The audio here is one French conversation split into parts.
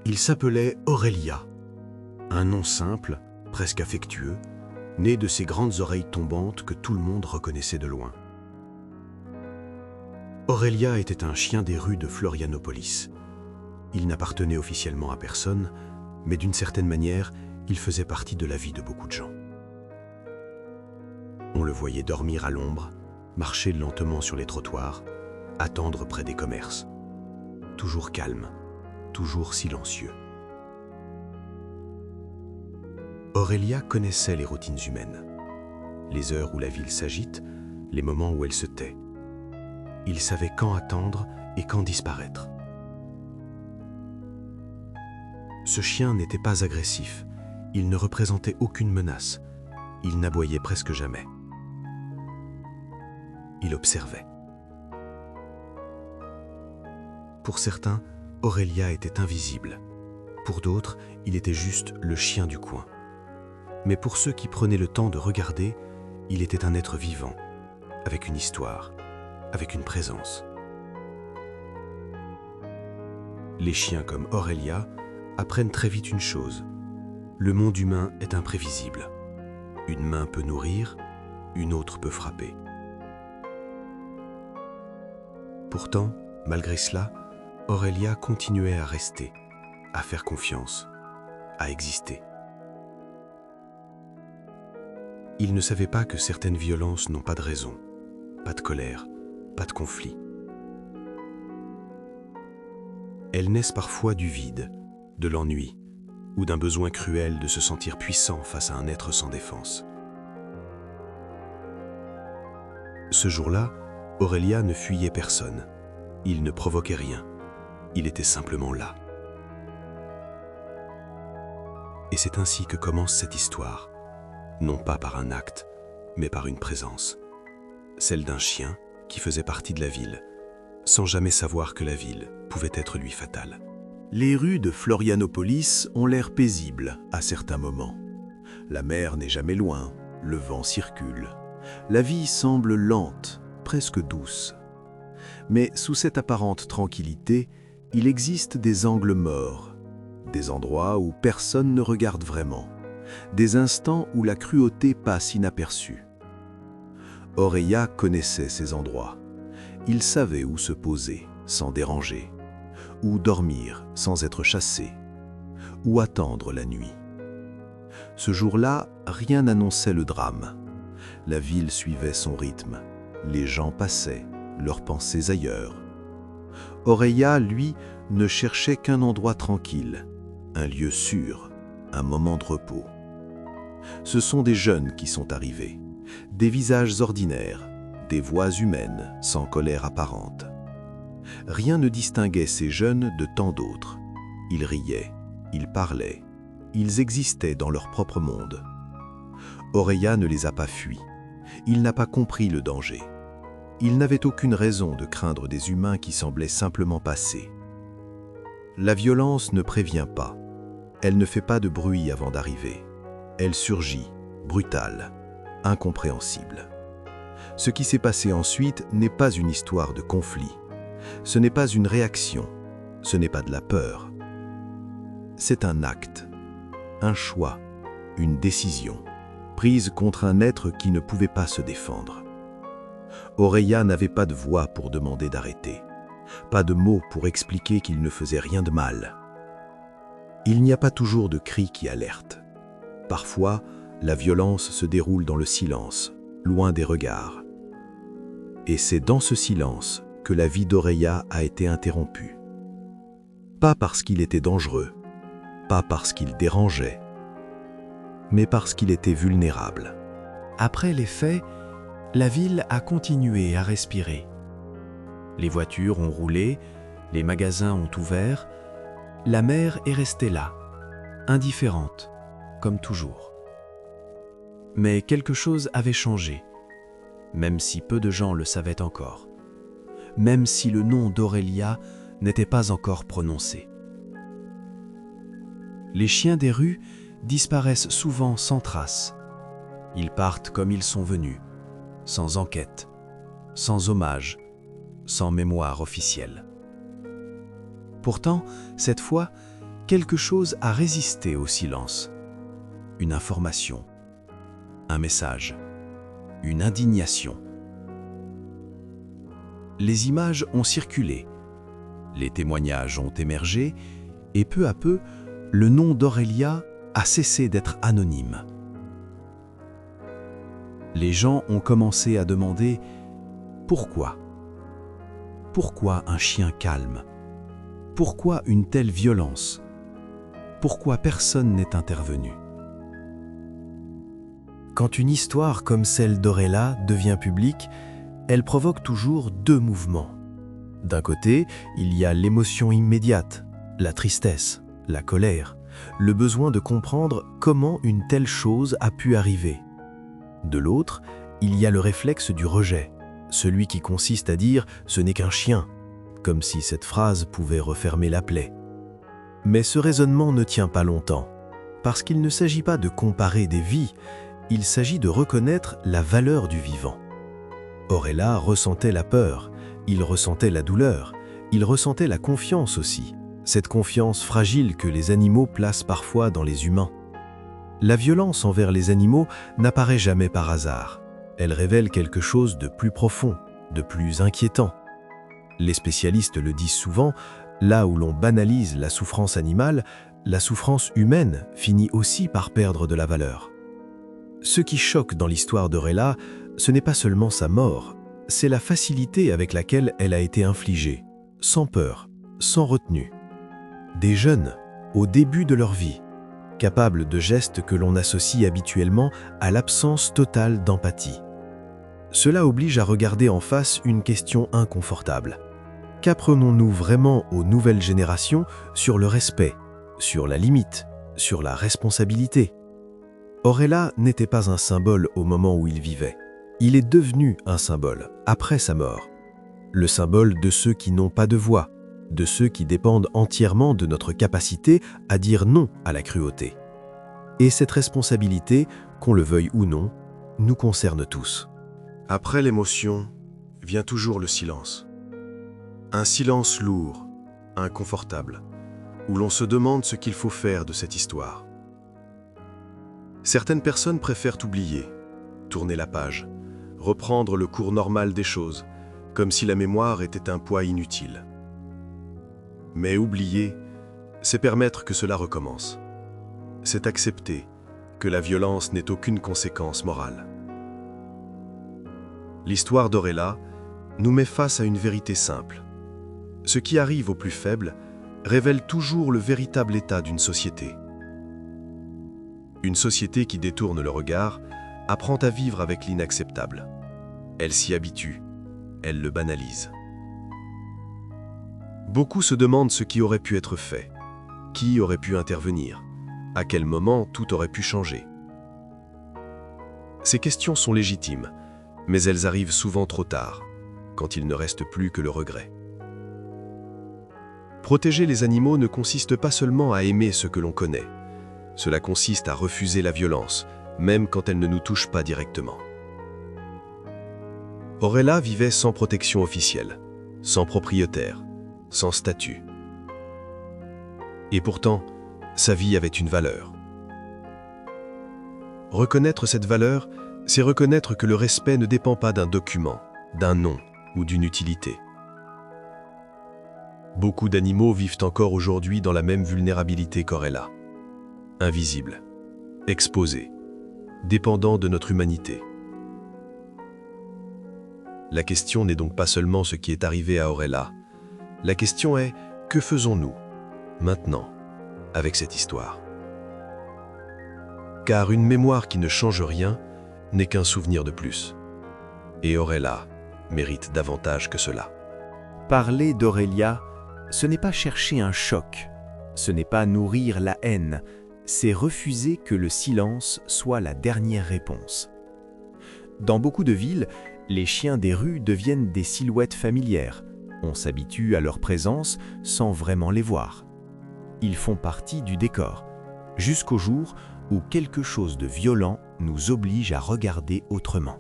Il s'appelait Aurelia, un nom simple, presque affectueux, né de ses grandes oreilles tombantes que tout le monde reconnaissait de loin. Aurelia était un chien des rues de Florianopolis. Il n'appartenait officiellement à personne, mais d'une certaine manière, il faisait partie de la vie de beaucoup de gens. On le voyait dormir à l'ombre, marcher lentement sur les trottoirs, attendre près des commerces. Toujours calme, toujours silencieux. Aurelia connaissait les routines humaines, les heures où la ville s'agite, les moments où elle se tait. Il savait quand attendre et quand disparaître. Ce chien n'était pas agressif, il ne représentait aucune menace, il n'aboyait presque jamais. Il observait. Pour certains, Aurelia était invisible. Pour d'autres, il était juste le chien du coin. Mais pour ceux qui prenaient le temps de regarder, il était un être vivant, avec une histoire, avec une présence. Les chiens comme Aurelia apprennent très vite une chose. Le monde humain est imprévisible. Une main peut nourrir, une autre peut frapper. Pourtant, malgré cela, Aurelia continuait à rester, à faire confiance, à exister. Il ne savait pas que certaines violences n'ont pas de raison, pas de colère, pas de conflit. Elles naissent parfois du vide, de l'ennui, ou d'un besoin cruel de se sentir puissant face à un être sans défense. Ce jour-là, Aurelia ne fuyait personne. Il ne provoquait rien. Il était simplement là. Et c'est ainsi que commence cette histoire, non pas par un acte, mais par une présence. Celle d'un chien qui faisait partie de la ville, sans jamais savoir que la ville pouvait être lui fatale. Les rues de Florianopolis ont l'air paisibles à certains moments. La mer n'est jamais loin, le vent circule. La vie semble lente, presque douce. Mais sous cette apparente tranquillité, il existe des angles morts, des endroits où personne ne regarde vraiment, des instants où la cruauté passe inaperçue. Aurelia connaissait ces endroits. Il savait où se poser sans déranger, où dormir sans être chassé, où attendre la nuit. Ce jour-là, rien n'annonçait le drame. La ville suivait son rythme. Les gens passaient, leurs pensées ailleurs. Aurelia, lui, ne cherchait qu'un endroit tranquille, un lieu sûr, un moment de repos. Ce sont des jeunes qui sont arrivés, des visages ordinaires, des voix humaines sans colère apparente. Rien ne distinguait ces jeunes de tant d'autres. Ils riaient, ils parlaient, ils existaient dans leur propre monde. Aurelia ne les a pas fuis. Il n'a pas compris le danger. Il n'avait aucune raison de craindre des humains qui semblaient simplement passer. La violence ne prévient pas. Elle ne fait pas de bruit avant d'arriver. Elle surgit, brutale, incompréhensible. Ce qui s'est passé ensuite n'est pas une histoire de conflit. Ce n'est pas une réaction. Ce n'est pas de la peur. C'est un acte, un choix, une décision, prise contre un être qui ne pouvait pas se défendre. Aurelia n'avait pas de voix pour demander d'arrêter, pas de mots pour expliquer qu'il ne faisait rien de mal. Il n'y a pas toujours de cri qui alerte. Parfois, la violence se déroule dans le silence, loin des regards. Et c'est dans ce silence que la vie d'Aurelia a été interrompue. Pas parce qu'il était dangereux, pas parce qu'il dérangeait, mais parce qu'il était vulnérable. Après les faits, la ville a continué à respirer. Les voitures ont roulé, les magasins ont ouvert, la mer est restée là, indifférente, comme toujours. Mais quelque chose avait changé, même si peu de gens le savaient encore, même si le nom d'Aurelia n'était pas encore prononcé. Les chiens des rues disparaissent souvent sans trace. Ils partent comme ils sont venus, sans enquête, sans hommage, sans mémoire officielle. Pourtant, cette fois, quelque chose a résisté au silence. Une information, un message, une indignation. Les images ont circulé, les témoignages ont émergé, et peu à peu, le nom d'Aurélia a cessé d'être anonyme. Les gens ont commencé à demander « Pourquoi ? Pourquoi un chien calme ? Pourquoi une telle violence ? Pourquoi personne n'est intervenu ?» Quand une histoire comme celle d'Aurélia devient publique, elle provoque toujours deux mouvements. D'un côté, il y a l'émotion immédiate, la tristesse, la colère, le besoin de comprendre comment une telle chose a pu arriver. De l'autre, il y a le réflexe du rejet, celui qui consiste à dire « ce n'est qu'un chien », comme si cette phrase pouvait refermer la plaie. Mais ce raisonnement ne tient pas longtemps, parce qu'il ne s'agit pas de comparer des vies, il s'agit de reconnaître la valeur du vivant. Aurélia ressentait la peur, il ressentait la douleur, il ressentait la confiance aussi, cette confiance fragile que les animaux placent parfois dans les humains. La violence envers les animaux n'apparaît jamais par hasard. Elle révèle quelque chose de plus profond, de plus inquiétant. Les spécialistes le disent souvent, là où l'on banalise la souffrance animale, la souffrance humaine finit aussi par perdre de la valeur. Ce qui choque dans l'histoire d'Aurélia, ce n'est pas seulement sa mort, c'est la facilité avec laquelle elle a été infligée, sans peur, sans retenue. Des jeunes, au début de leur vie, capables de gestes que l'on associe habituellement à l'absence totale d'empathie. Cela oblige à regarder en face une question inconfortable. Qu'apprenons-nous vraiment aux nouvelles générations sur le respect, sur la limite, sur la responsabilité ? Aurélia n'était pas un symbole au moment où il vivait. Il est devenu un symbole après sa mort. Le symbole de ceux qui n'ont pas de voix, de ceux qui dépendent entièrement de notre capacité à dire non à la cruauté. Et cette responsabilité, qu'on le veuille ou non, nous concerne tous. Après l'émotion, vient toujours le silence. Un silence lourd, inconfortable, où l'on se demande ce qu'il faut faire de cette histoire. Certaines personnes préfèrent oublier, tourner la page, reprendre le cours normal des choses, comme si la mémoire était un poids inutile. Mais oublier, c'est permettre que cela recommence. C'est accepter que la violence n'ait aucune conséquence morale. L'histoire d'Aurélia nous met face à une vérité simple. Ce qui arrive aux plus faibles révèle toujours le véritable état d'une société. Une société qui détourne le regard apprend à vivre avec l'inacceptable. Elle s'y habitue, elle le banalise. Beaucoup se demandent ce qui aurait pu être fait, qui aurait pu intervenir, à quel moment tout aurait pu changer. Ces questions sont légitimes, mais elles arrivent souvent trop tard, quand il ne reste plus que le regret. Protéger les animaux ne consiste pas seulement à aimer ce que l'on connaît. Cela consiste à refuser la violence, même quand elle ne nous touche pas directement. Aurélia vivait sans protection officielle, sans propriétaire, sans statut. Et pourtant, sa vie avait une valeur. Reconnaître cette valeur, c'est reconnaître que le respect ne dépend pas d'un document, d'un nom ou d'une utilité. Beaucoup d'animaux vivent encore aujourd'hui dans la même vulnérabilité qu'Aurélia. Invisibles, exposés, dépendants de notre humanité. La question n'est donc pas seulement ce qui est arrivé à Aurélia. La question est, que faisons-nous, maintenant, avec cette histoire ? Car une mémoire qui ne change rien n'est qu'un souvenir de plus. Et Aurélia mérite davantage que cela. Parler d'Aurélia, ce n'est pas chercher un choc, ce n'est pas nourrir la haine, c'est refuser que le silence soit la dernière réponse. Dans beaucoup de villes, les chiens des rues deviennent des silhouettes familières. On s'habitue à leur présence sans vraiment les voir. Ils font partie du décor, jusqu'au jour où quelque chose de violent nous oblige à regarder autrement.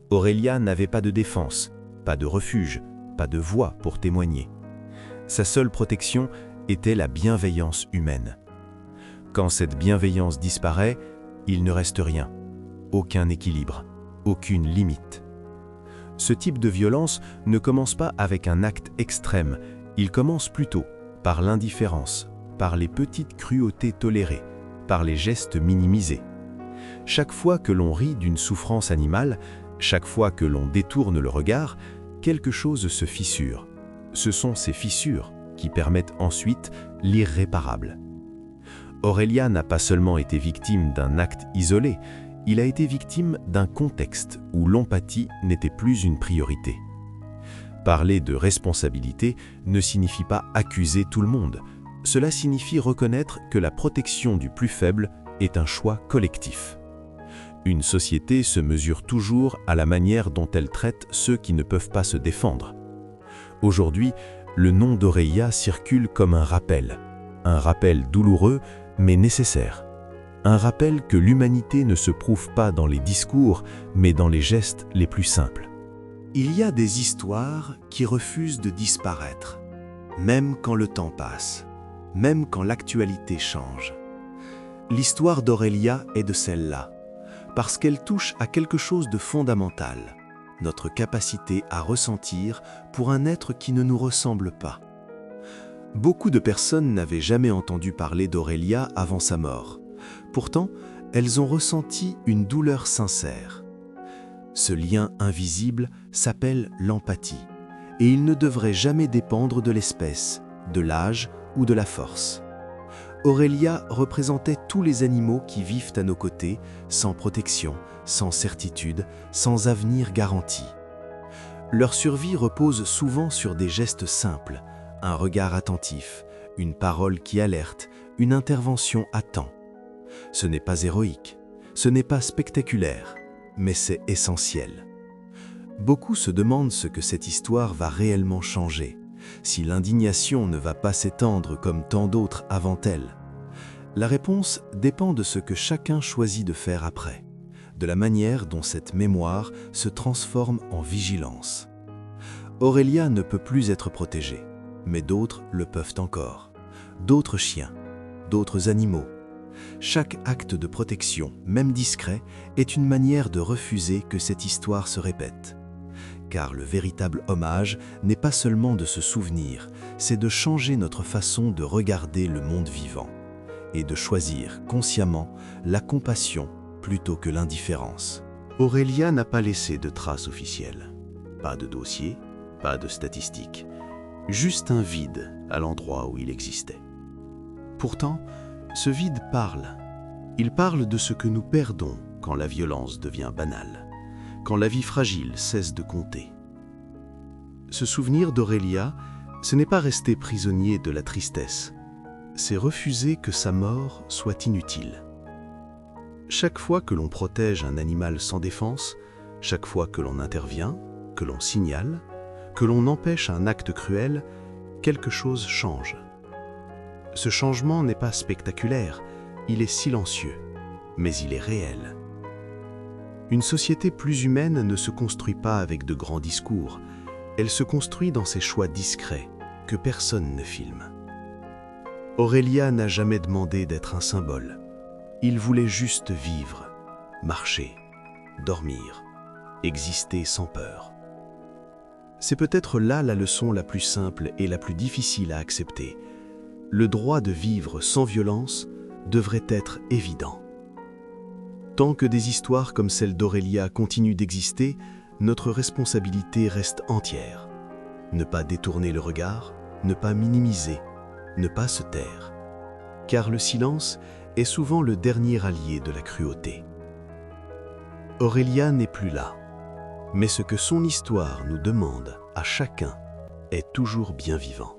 Aurélia n'avait pas de défense, pas de refuge, pas de voix pour témoigner. Sa seule protection était la bienveillance humaine. Quand cette bienveillance disparaît, il ne reste rien, aucun équilibre, aucune limite. Ce type de violence ne commence pas avec un acte extrême, il commence plutôt par l'indifférence, par les petites cruautés tolérées, par les gestes minimisés. Chaque fois que l'on rit d'une souffrance animale, chaque fois que l'on détourne le regard, quelque chose se fissure. Ce sont ces fissures qui permettent ensuite l'irréparable. Aurelia n'a pas seulement été victime d'un acte isolé, il a été victime d'un contexte où l'empathie n'était plus une priorité. Parler de responsabilité ne signifie pas accuser tout le monde. Cela signifie reconnaître que la protection du plus faible est un choix collectif. Une société se mesure toujours à la manière dont elle traite ceux qui ne peuvent pas se défendre. Aujourd'hui, le nom d'Aurelia circule comme un rappel douloureux mais nécessaire. Un rappel que l'humanité ne se prouve pas dans les discours, mais dans les gestes les plus simples. Il y a des histoires qui refusent de disparaître, même quand le temps passe, même quand l'actualité change. L'histoire d'Aurelia est de celle-là, parce qu'elle touche à quelque chose de fondamental, notre capacité à ressentir pour un être qui ne nous ressemble pas. Beaucoup de personnes n'avaient jamais entendu parler d'Aurelia avant sa mort. Pourtant, elles ont ressenti une douleur sincère. Ce lien invisible s'appelle l'empathie, et il ne devrait jamais dépendre de l'espèce, de l'âge ou de la force. Aurelia représentait tous les animaux qui vivent à nos côtés, sans protection, sans certitude, sans avenir garanti. Leur survie repose souvent sur des gestes simples, un regard attentif, une parole qui alerte, une intervention à temps. Ce n'est pas héroïque, ce n'est pas spectaculaire, mais c'est essentiel. Beaucoup se demandent ce que cette histoire va réellement changer, si l'indignation ne va pas s'étendre comme tant d'autres avant elle. La réponse dépend de ce que chacun choisit de faire après, de la manière dont cette mémoire se transforme en vigilance. Aurelia ne peut plus être protégée, mais d'autres le peuvent encore. D'autres chiens, d'autres animaux. Chaque acte de protection, même discret, est une manière de refuser que cette histoire se répète. Car le véritable hommage n'est pas seulement de se souvenir, c'est de changer notre façon de regarder le monde vivant et de choisir consciemment la compassion plutôt que l'indifférence. Aurelia n'a pas laissé de traces officielles. Pas de dossier, pas de statistiques. Juste un vide à l'endroit où il existait. Pourtant, ce vide parle. Il parle de ce que nous perdons quand la violence devient banale, quand la vie fragile cesse de compter. Ce souvenir d'Aurelia, ce n'est pas rester prisonnier de la tristesse, c'est refuser que sa mort soit inutile. Chaque fois que l'on protège un animal sans défense, chaque fois que l'on intervient, que l'on signale, que l'on empêche un acte cruel, quelque chose change. Ce changement n'est pas spectaculaire, il est silencieux, mais il est réel. Une société plus humaine ne se construit pas avec de grands discours, elle se construit dans ses choix discrets, que personne ne filme. Aurelia n'a jamais demandé d'être un symbole. Il voulait juste vivre, marcher, dormir, exister sans peur. C'est peut-être là la leçon la plus simple et la plus difficile à accepter. Le droit de vivre sans violence devrait être évident. Tant que des histoires comme celle d'Aurelia continuent d'exister, notre responsabilité reste entière. Ne pas détourner le regard, ne pas minimiser, ne pas se taire. Car le silence est souvent le dernier allié de la cruauté. Aurelia n'est plus là, mais ce que son histoire nous demande à chacun est toujours bien vivant.